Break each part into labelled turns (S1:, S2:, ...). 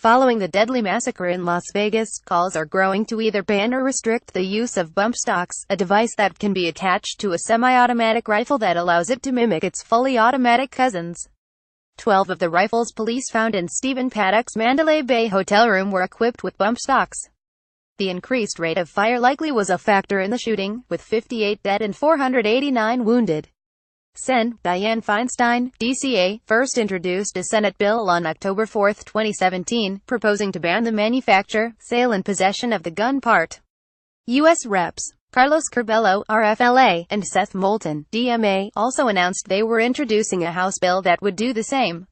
S1: Following the deadly massacre in Las Vegas, calls are growing to either ban or restrict the use of bump stocks, a device that can be attached to a semi-automatic rifle that allows it to mimic its fully automatic cousins. 12 of the rifles police found in Stephen Paddock's Mandalay Bay hotel room were equipped with bump stocks. The increased rate of fire likely was a factor in the shooting, with 58 dead and 489 wounded. Sen. Dianne Feinstein, DCA, first introduced a Senate bill on October 4, 2017, proposing to ban the manufacture, sale and possession of the gun part. U.S. Reps. Carlos Curbelo, RFLA, and Seth Moulton, DMA, also announced they were introducing a House bill that would do the same.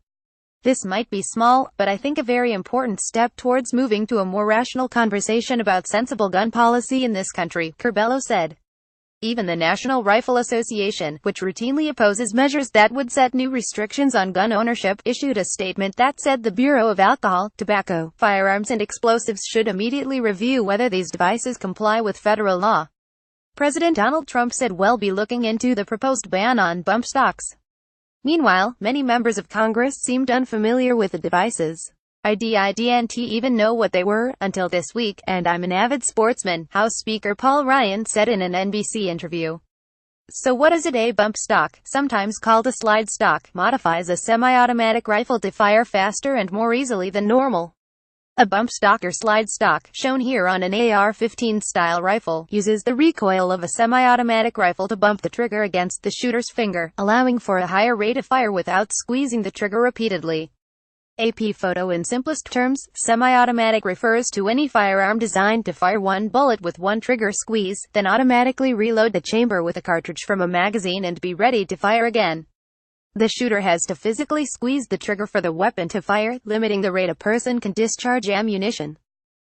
S1: This might be small, but I think a very important step towards moving to a more rational conversation about sensible gun policy in this country, Curbelo said. Even the National Rifle Association, which routinely opposes measures that would set new restrictions on gun ownership, issued a statement that said the Bureau of Alcohol, Tobacco, Firearms and Explosives should immediately review whether these devices comply with federal law. President Donald Trump said we'll be looking into the proposed ban on bump stocks. Meanwhile, many members of Congress seemed unfamiliar with the devices. I didn't even know what they were, until this week, and I'm an avid sportsman, House Speaker Paul Ryan said in an NBC interview. So what is it? A bump stock, sometimes called a slide stock, modifies a semi-automatic rifle to fire faster and more easily than normal. A bump stock or slide stock, shown here on an AR-15 style rifle, uses the recoil of a semi-automatic rifle to bump the trigger against the shooter's finger, allowing for a higher rate of fire without squeezing the trigger repeatedly. AP Photo. In simplest terms, semi-automatic refers to any firearm designed to fire one bullet with one trigger squeeze, then automatically reload the chamber with a cartridge from a magazine and be ready to fire again. The shooter has to physically squeeze the trigger for the weapon to fire, limiting the rate a person can discharge ammunition.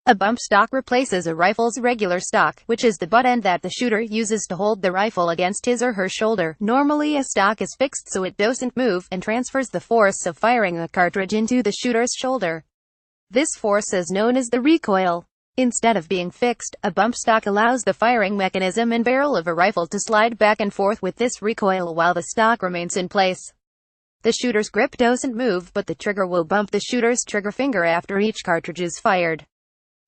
S1: A bump stock replaces a rifle's regular stock, which is the butt end that the shooter uses to hold the rifle against his or her shoulder. Normally a stock is fixed so it doesn't move, and transfers the force of firing a cartridge into the shooter's shoulder. This force is known as the recoil. Instead of being fixed, a bump stock allows the firing mechanism and barrel of a rifle to slide back and forth with this recoil while the stock remains in place. The shooter's grip doesn't move, but the trigger will bump the shooter's trigger finger after each cartridge is fired.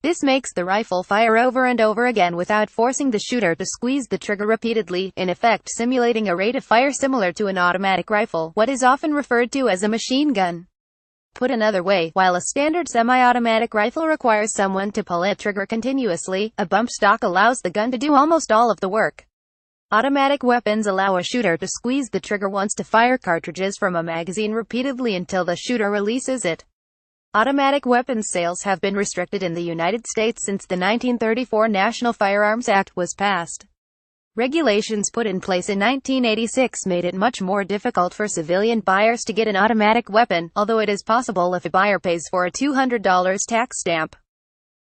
S1: This makes the rifle fire over and over again without forcing the shooter to squeeze the trigger repeatedly, in effect simulating a rate of fire similar to an automatic rifle, what is often referred to as a machine gun. Put another way, while a standard semi-automatic rifle requires someone to pull a trigger continuously, a bump stock allows the gun to do almost all of the work. Automatic weapons allow a shooter to squeeze the trigger once to fire cartridges from a magazine repeatedly until the shooter releases it. Automatic weapons sales have been restricted in the United States since the 1934 National Firearms Act was passed. Regulations put in place in 1986 made it much more difficult for civilian buyers to get an automatic weapon, although it is possible if a buyer pays for a $200 tax stamp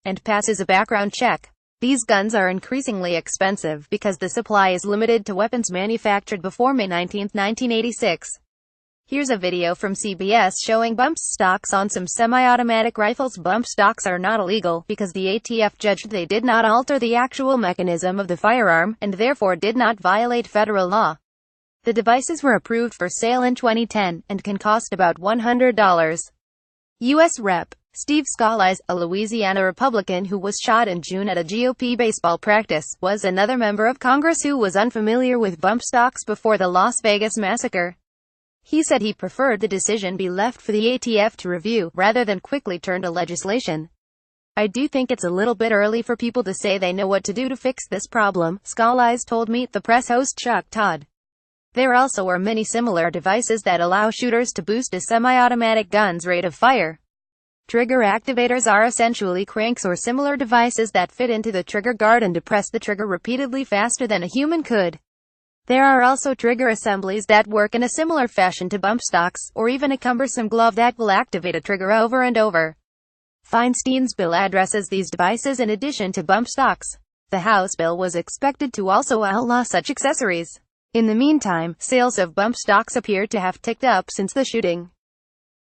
S1: and passes a background check. These guns are increasingly expensive because the supply is limited to weapons manufactured before May 19, 1986. Here's a video from CBS showing bump stocks on some semi-automatic rifles. Bump stocks are not illegal, because the ATF judged they did not alter the actual mechanism of the firearm, and therefore did not violate federal law. The devices were approved for sale in 2010, and can cost about $100. U.S. Rep. Steve Scalise, a Louisiana Republican who was shot in June at a GOP baseball practice, was another member of Congress who was unfamiliar with bump stocks before the Las Vegas massacre. He said he preferred the decision be left for the ATF to review, rather than quickly turn to legislation. I do think it's a little bit early for people to say they know what to do to fix this problem, Scalise told Meet the Press host Chuck Todd. There also are many similar devices that allow shooters to boost a semi-automatic gun's rate of fire. Trigger activators are essentially cranks or similar devices that fit into the trigger guard and depress the trigger repeatedly faster than a human could. There are also trigger assemblies that work in a similar fashion to bump stocks, or even a cumbersome glove that will activate a trigger over and over. Feinstein's bill addresses these devices in addition to bump stocks. The House bill was expected to also outlaw such accessories. In the meantime, sales of bump stocks appear to have ticked up since the shooting.